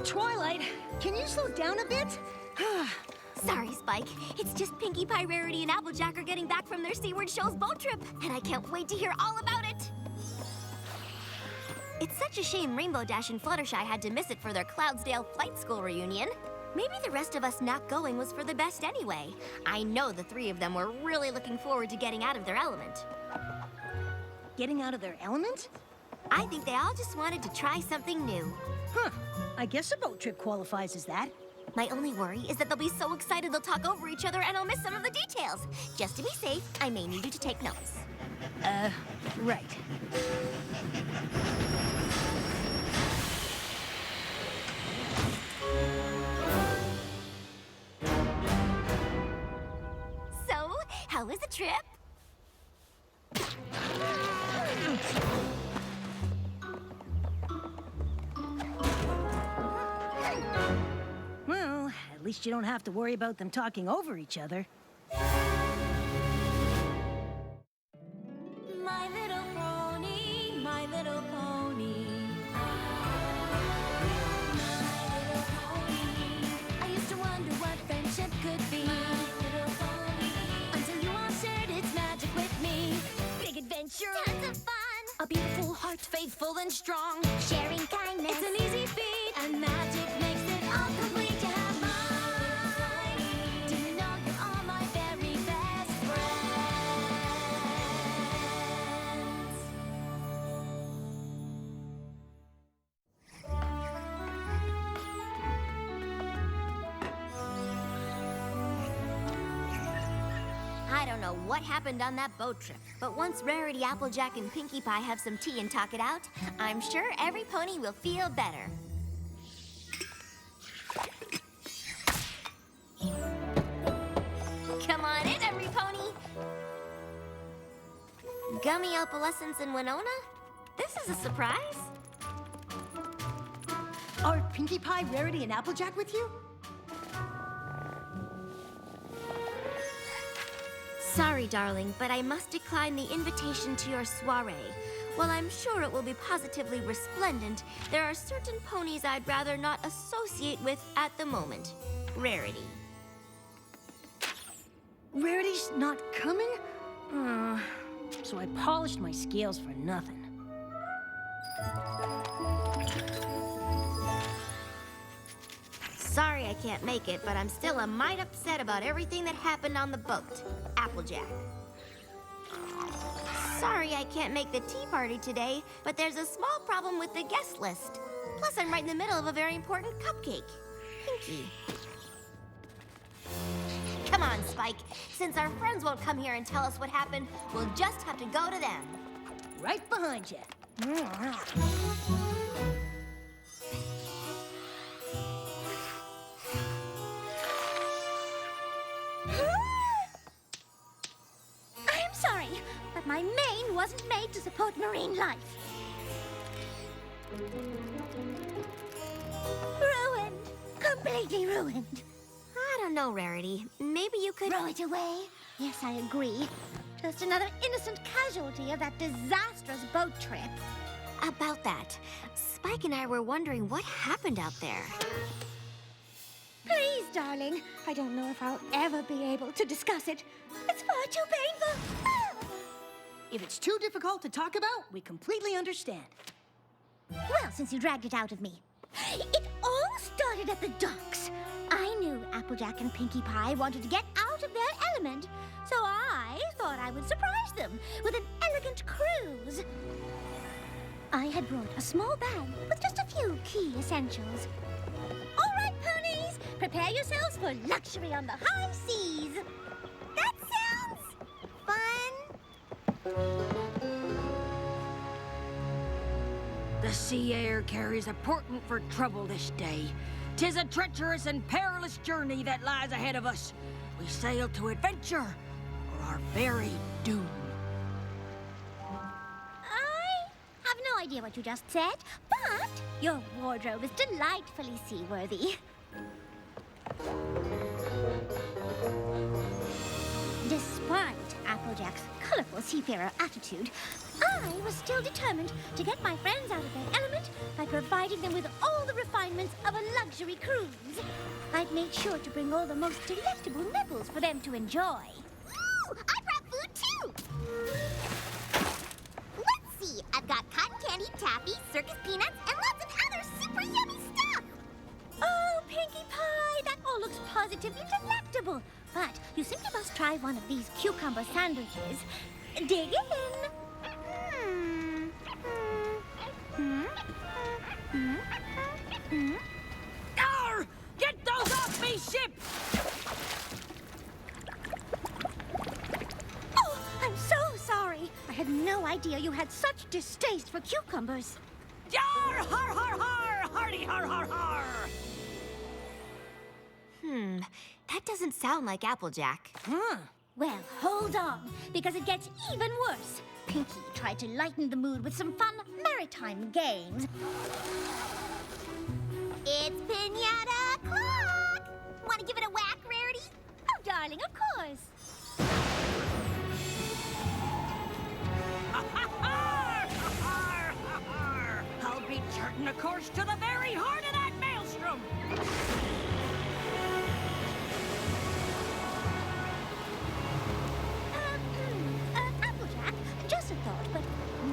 Twilight, can you slow down a bit? Sorry, Spike. It's just Pinkie Pie, Rarity, and Applejack are getting back from their Seaward Shoals boat trip, and I can't wait to hear all about it. It's such a shame Rainbow Dash and Fluttershy had to miss it for their Cloudsdale Flight School reunion. Maybe the rest of us not going was for the best anyway. I know the three of them were really looking forward to getting out of their element. Getting out of their element? I think they all just wanted to try something new. Huh. I guess a boat trip qualifies as that. My only worry is that they'll be so excited they'll talk over each other and I'll miss some of the details. Just to be safe, I may need you to take notes. Right. So, how was the trip? Well, at least you don't have to worry about them talking over each other. My little pony, my little pony. My little pony. I used to wonder what friendship could be. My little pony. Until you all shared its magic with me. Big adventure. Tons of fun. A beautiful heart, faithful and strong. Sharing kindness. It's an easy feat. And magic makes it all complete. To have mine. Do you know you're all my very best friends? I don't know what happened on that boat trip, but once Rarity, Applejack, and Pinkie Pie have some tea and talk it out, I'm sure every pony will feel better. Come on in, every pony! Gummy Opalescence and Winona? This is a surprise. Are Pinkie Pie, Rarity, and Applejack with you? Sorry, darling, but I must decline the invitation to your soiree. While I'm sure it will be positively resplendent, there are certain ponies I'd rather not associate with at the moment. Rarity. Rarity's not coming? So I polished my scales for nothing. Sorry I can't make it, but I'm still a mite upset about everything that happened on the boat. Applejack. Sorry I can't make the tea party today, but there's a small problem with the guest list. Plus, I'm right in the middle of a very important cupcake. Pinkie. Come on, Spike. Since our friends won't come here and tell us what happened, we'll just have to go to them. Right behind you. I'm sorry, but my mane wasn't made to support marine life. Ruined. Completely ruined. I don't know, Rarity. Maybe you could... Throw it away? Yes, I agree. Just another innocent casualty of that disastrous boat trip. About that, Spike and I were wondering what happened out there. Please, darling. I don't know if I'll ever be able to discuss it. It's far too painful. If it's too difficult to talk about, we completely understand. Well, since you dragged it out of me. It all started at the docks. I knew Applejack and Pinkie Pie wanted to get out of their element, so I thought I would surprise them with an elegant cruise. I had brought a small bag with just a few key essentials. All right, ponies, prepare yourselves for luxury on the high seas. That sounds fun. The sea air carries a portent for trouble this day. 'Tis a treacherous and perilous journey that lies ahead of us. We sail to adventure or our very doom. I have no idea what you just said, but your wardrobe is delightfully seaworthy. Despite Applejack's colorful seafarer attitude, I was still determined to get my friends out of their element by providing them with all the refinements of a luxury cruise. I've made sure to bring all the most delectable nibbles for them to enjoy. Ooh, I brought food too. Let's see. I've got cotton candy, taffy, circus peanuts, and lots of other super yummy stuff. Oh, Pinkie Pie, that all looks positively delectable. But you simply must try one of these cucumber sandwiches. Dig in. Arr! Get those off me ship! Oh, I'm so sorry. I had no idea you had such distaste for cucumbers. Yar! Har har har! Hardy har har har! That doesn't sound like Applejack. Well, hold on, because it gets even worse. Pinkie tried to lighten the mood with some fun maritime games. It's Pinata o'clock. Want to give it a whack, Rarity? Oh, darling, of course. Ha ha har! Har har har! I'll be charting a course to the very heart of that maelstrom! Applejack, just a thought, but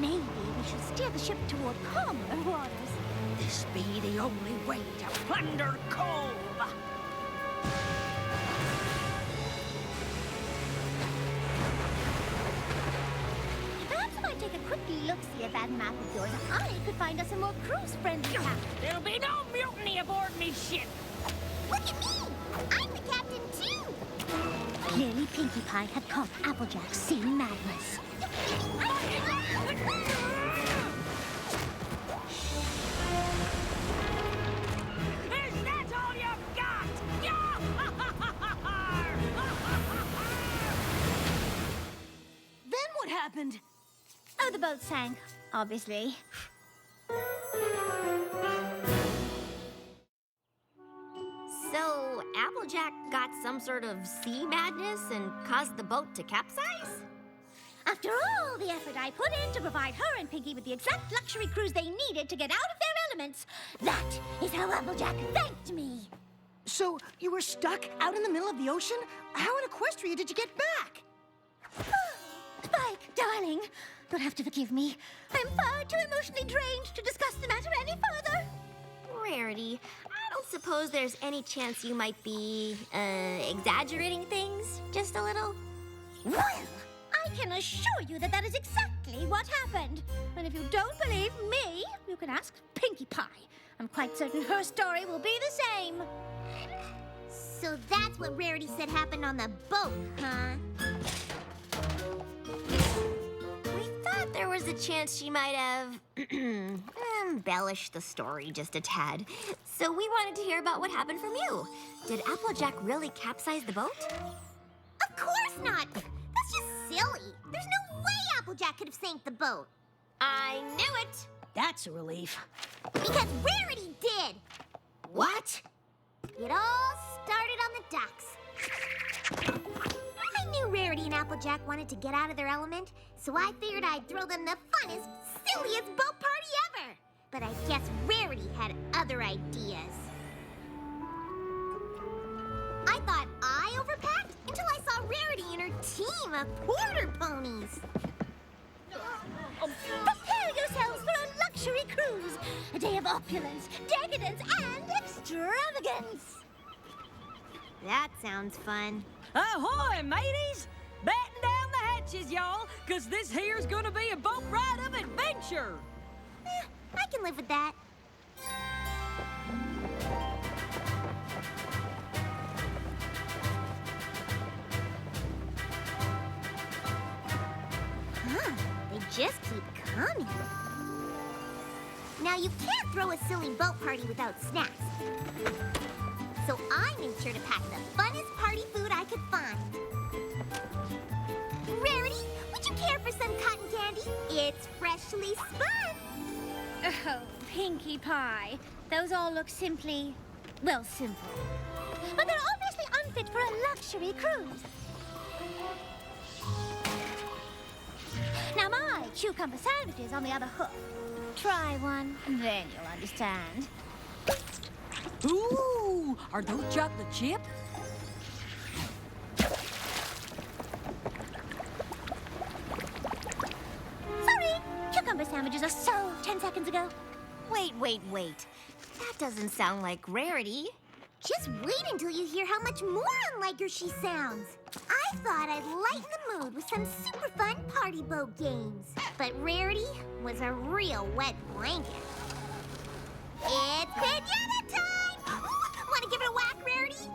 maybe we should steer the ship toward calmer waters. This be the only way to plunder Cove! Perhaps if I take a quick look-see at that map of yours, I could find us a more cruise-friendly captain. There'll be no mutiny aboard me ship! Look at me. I'm the captain too. Clearly, Pinkie Pie had caught Applejack's sea madness. Is that all you've got? Yeah! Then what happened? Oh, the boat sank, obviously. So, Applejack got some sort of sea madness and caused the boat to capsize? After all the effort I put in to provide her and Pinkie with the exact luxury cruise they needed to get out of their elements, that is how Applejack thanked me. So, you were stuck out in the middle of the ocean? How in Equestria did you get back? Spike, darling, you'll have to forgive me. I'm far too emotionally drained to discuss the matter any further. Rarity, I don't suppose there's any chance you might be, exaggerating things just a little? Well, I can assure you that that is exactly what happened. And if you don't believe me, you can ask Pinkie Pie. I'm quite certain her story will be the same. So that's what Rarity said happened on the boat, huh? We thought there was a chance she might have embellished the story just a tad. So we wanted to hear about what happened from you. Did Applejack really capsize the boat? Of course not. That's just silly. There's no way Applejack could have sank the boat. I knew it! That's a relief. Because Rarity did. What? It all started on the docks. I knew Rarity and Applejack wanted to get out of their element, so I figured I'd throw them the funnest, silliest boat party ever. But I guess Rarity had other ideas. I thought I overpacked until I saw Rarity and her team of quarter ponies. Prepare yourselves for a luxury cruise. A day of opulence, decadence, and extravagance. That sounds fun. Ahoy, mateys! Batten down the hatches, y'all, 'cause this here's gonna be a boat ride of adventure! I can live with that. They just keep coming. Now, you can't throw a silly boat party without snacks. So I made sure to pack the funnest party food I could find. Rarity, would you care for some cotton candy? It's freshly spun. Oh, Pinkie Pie. Those all look simply, well, simple. But they're obviously unfit for a luxury cruise. Now, my cucumber sandwiches on the other hoof. Try one, then you'll understand. Ooh, are those chocolate chip? Sorry, cucumber sandwiches are so 10 seconds ago. Wait. That doesn't sound like Rarity. Just wait until you hear how much more unlike her she sounds. I thought I'd lighten the mood with some super fun party boat games. But Rarity was a real wet blanket. It's pinata time! Want to give it a whack, Rarity?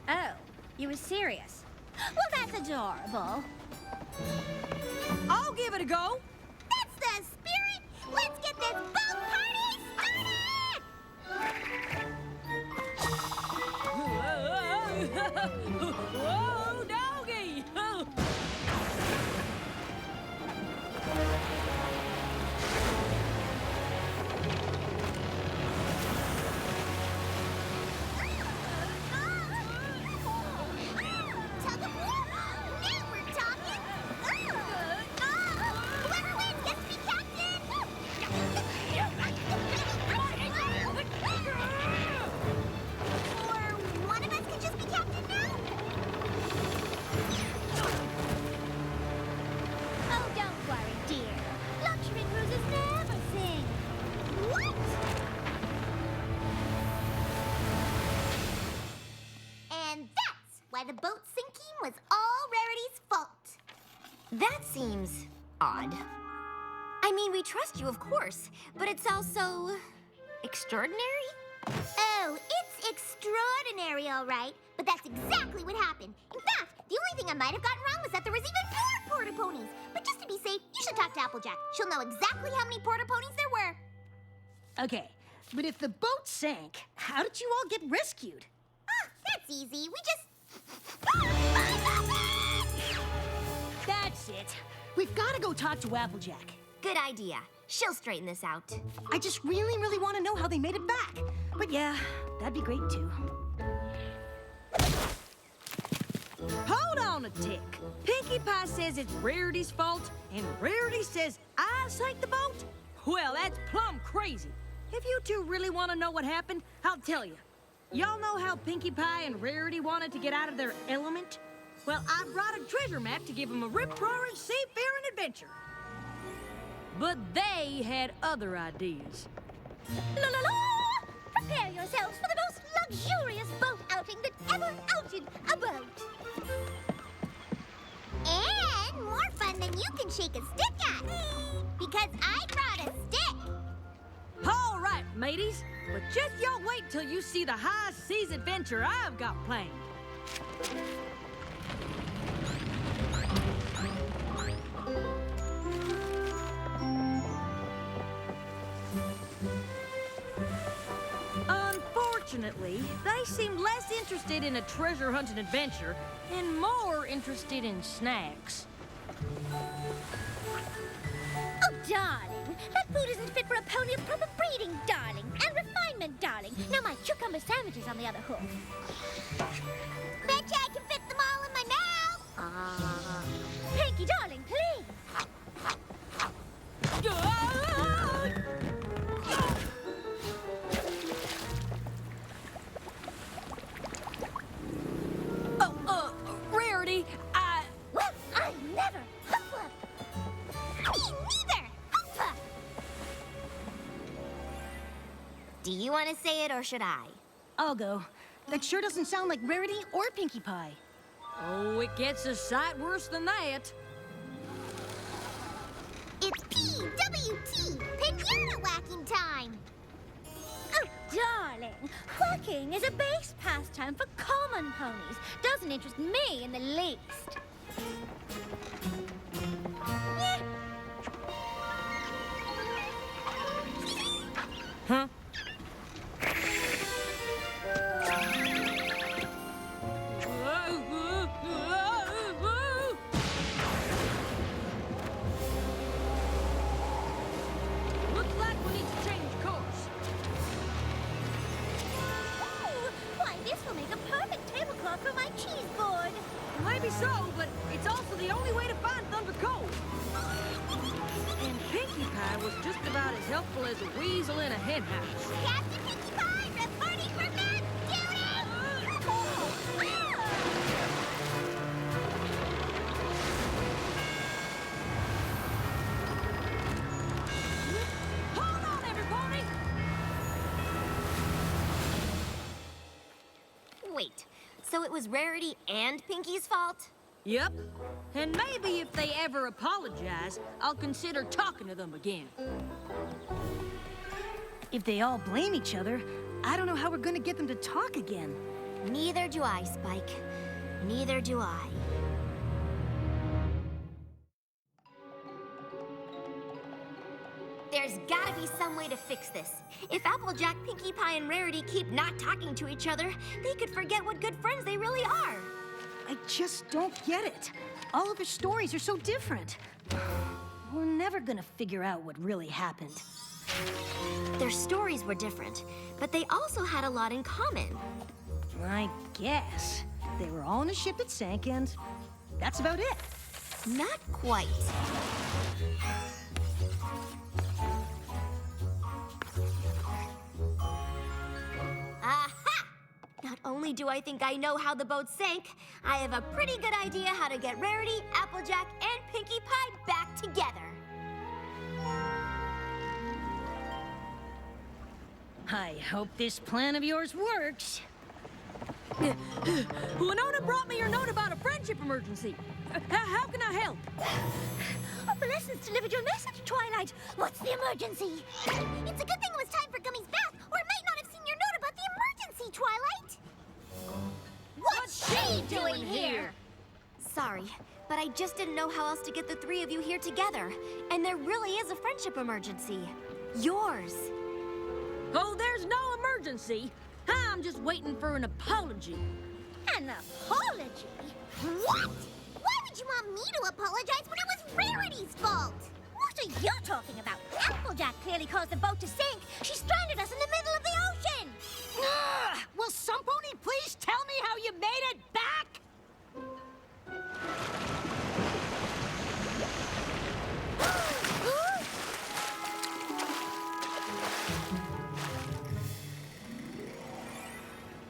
Oh, you were serious? Well, that's adorable. I'll give it a go. That's the spirit! Let's get this boat party started! Whoa, doggy! Tug of war! Now we're talking! Whoever wins gets to be captain! Or one of us could just be captain now? Oh, don't worry, dear. Luxury cruises never sing. What? And that's why the boat sinking was all Rarity's fault. That seems odd. I mean, we trust you, of course, but it's also extraordinary? Oh, it's extraordinary, all right. But that's exactly what happened. In fact, the only thing I might have gotten wrong was that there was even more porta ponies. But just to be safe, you should talk to Applejack. She'll know exactly how many porta ponies there were. Okay, but if the boat sank, how did you all get rescued? Ah, that's easy. We just... That's it. We've got to go talk to Applejack. Good idea. She'll straighten this out. I just really want to know how they made it back. But yeah, that'd be great too. Hold on a tick. Pinkie Pie says it's Rarity's fault, and Rarity says I sank the boat? Well, that's plumb crazy. If you two really want to know what happened, I'll tell you. Y'all know how Pinkie Pie and Rarity wanted to get out of their element? Well, I brought a treasure map to give them a rip-roaring seafaring adventure. But they had other ideas. La la la! Prepare yourselves for the most luxurious boat outing that ever outed a boat. And more fun than you can shake a stick at. Because I brought a stick. All right, mateys. But just y'all wait till you see the high seas adventure I've got planned. Unfortunately, they seem less interested in a treasure hunting adventure and more interested in snacks. Oh, darling, that food isn't fit for a pony of proper breeding, darling, and refinement, darling. Now my cucumber sandwiches on the other hoof. Betcha I can fit them all in my mouth. Pinkie, darling, please. Rarity, Well, I never. Hoopa. Me neither. Hoopa. Do you want to say it or should I? I'll go. That sure doesn't sound like Rarity or Pinkie Pie. Oh, it gets a sight worse than that. It's PWT, pinata whacking time. Oh, darling, whacking is a base pastime for common ponies. Doesn't interest me in the least. Yeah. Huh? Looks like we need to change course. Ooh, why, this will make a perfect tablecloth for my cheese board. Maybe so, but It's also the only way to find Thunder Cove. And Pinkie Pie was just about as helpful as a weasel in a henhouse. Captain Pinkie Pie, reporting for mad duty! Hold on, everybody! Wait, so it was Rarity and Pinkie's fault? Yep. And maybe if they ever apologize, I'll consider talking to them again. If they all blame each other, I don't know how we're gonna get them to talk again. Neither do I, Spike. Neither do I. There's gotta be some way to fix this. If Applejack, Pinkie Pie, and Rarity keep not talking to each other, they could forget what good friends they really are. I just don't get it. All of their stories are so different. We're never gonna figure out what really happened. Their stories were different, but they also had a lot in common. I guess. They were all on a ship that sank, and that's about it. Not quite. Aha! Not only do I think I know how the boat sank, I have a pretty good idea how to get Rarity, Applejack, and Pinkie Pie back together. I hope this plan of yours works. Winona brought me your note about a friendship emergency. How can I help? Opalescence delivered your message, Twilight. What's the emergency? It's a good thing it was time for Gummy's bath, or I might not have seen your note about the emergency, Twilight. What's she doing here? Sorry, but I just didn't know how else to get the three of you here together. And there really is a friendship emergency. Yours. Oh, there's no emergency. I'm just waiting for an apology. An apology? What? Why would you want me to apologize when it was Rarity's fault? What are you talking about? Applejack clearly caused the boat to sink. She stranded us in the middle of the ocean. Ugh! Will some pony please tell me how you made it back?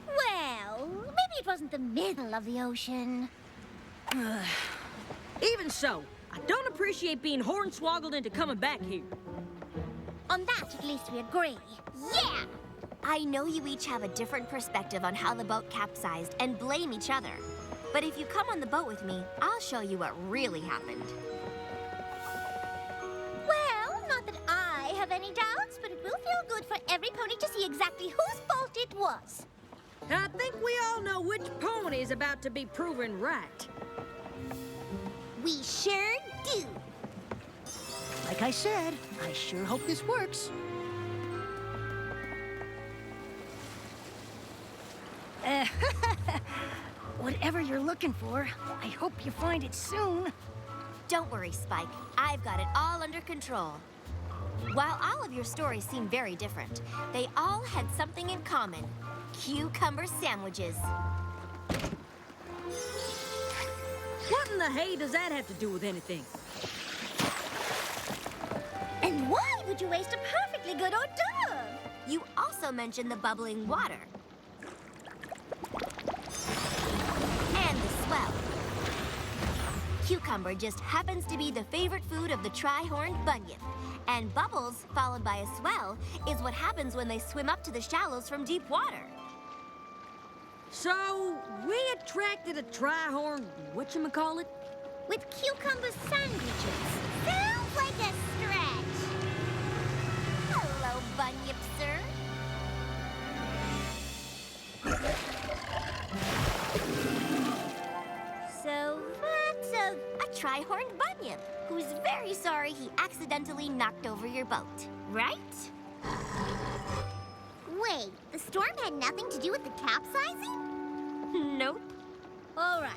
Well, maybe it wasn't the middle of the ocean. Even so, I don't appreciate being hornswoggled into coming back here. On that, at least we agree. Yeah! I know you each have a different perspective on how the boat capsized and blame each other. But if you come on the boat with me, I'll show you what really happened. Well, not that I have any doubts, but it will feel good for every pony to see exactly whose fault it was. I think we all know which pony is about to be proven right. We sure do. Like I said, I sure hope this works. Whatever you're looking for, I hope you find it soon. Don't worry, Spike. I've got it all under control. While all of your stories seem very different, they all had something in common. Cucumber sandwiches. What in the hay does that have to do with anything? And why would you waste a perfectly good hors d'oeuvre? You also mentioned the bubbling water. And the swell. Cucumber just happens to be the favorite food of the tri-horned bunyip. And bubbles, followed by a swell, is what happens when they swim up to the shallows from deep water. So, we attracted a tri-horn whatchamacallit? With cucumber sandwiches. Sounds like a stretch. Hello, bunyip, sir. So that's a tri-horned bunyip, who's very sorry he accidentally knocked over your boat, right? Wait, the storm had nothing to do with the capsizing? Nope. All right.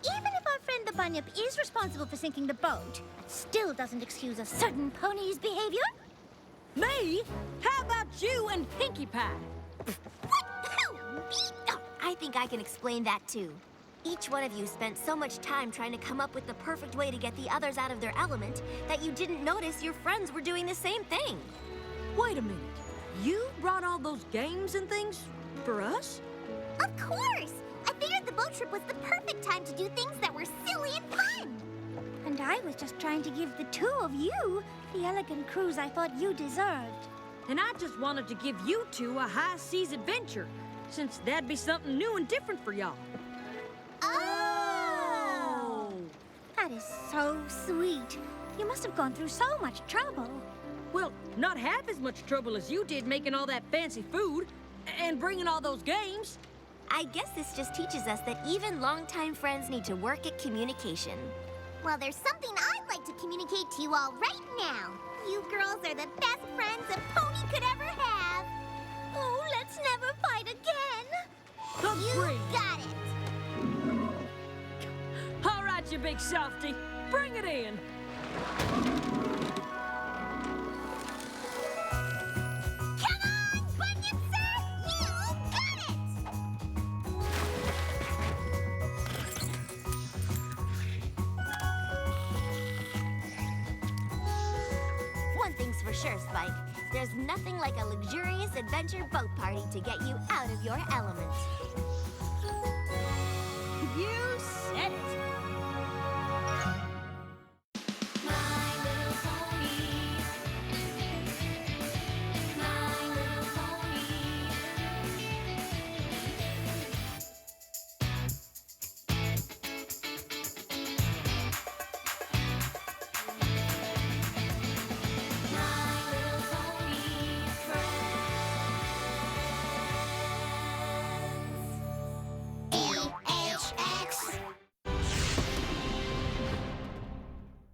Even if our friend the bunyip is responsible for sinking the boat, it still doesn't excuse a certain pony's behavior. Me? How about you and Pinkie Pie? What? Who? Me? Oh, I think I can explain that too. Each one of you spent so much time trying to come up with the perfect way to get the others out of their element that you didn't notice your friends were doing the same thing. Wait a minute. You brought all those games and things for us? Of course! I figured the boat trip was the perfect time to do things that were silly and fun. And I was just trying to give the two of you the elegant cruise I thought you deserved. And I just wanted to give you two a high seas adventure, since that'd be something new and different for y'all. Oh! That is so sweet. You must have gone through so much trouble. Well, not half as much trouble as you did making all that fancy food and bringing all those games. I guess this just teaches us that even longtime friends need to work at communication. Well, there's something I'd like to communicate to you all right now. You girls are the best friends a pony could ever have. Oh, let's never fight again. Agreed. You got it. All right, you big softy. Bring it in. Come on, Bunyip Sir! You got it! One thing's for sure, Spike. There's nothing like a luxurious adventure boat party to get you out of your element. You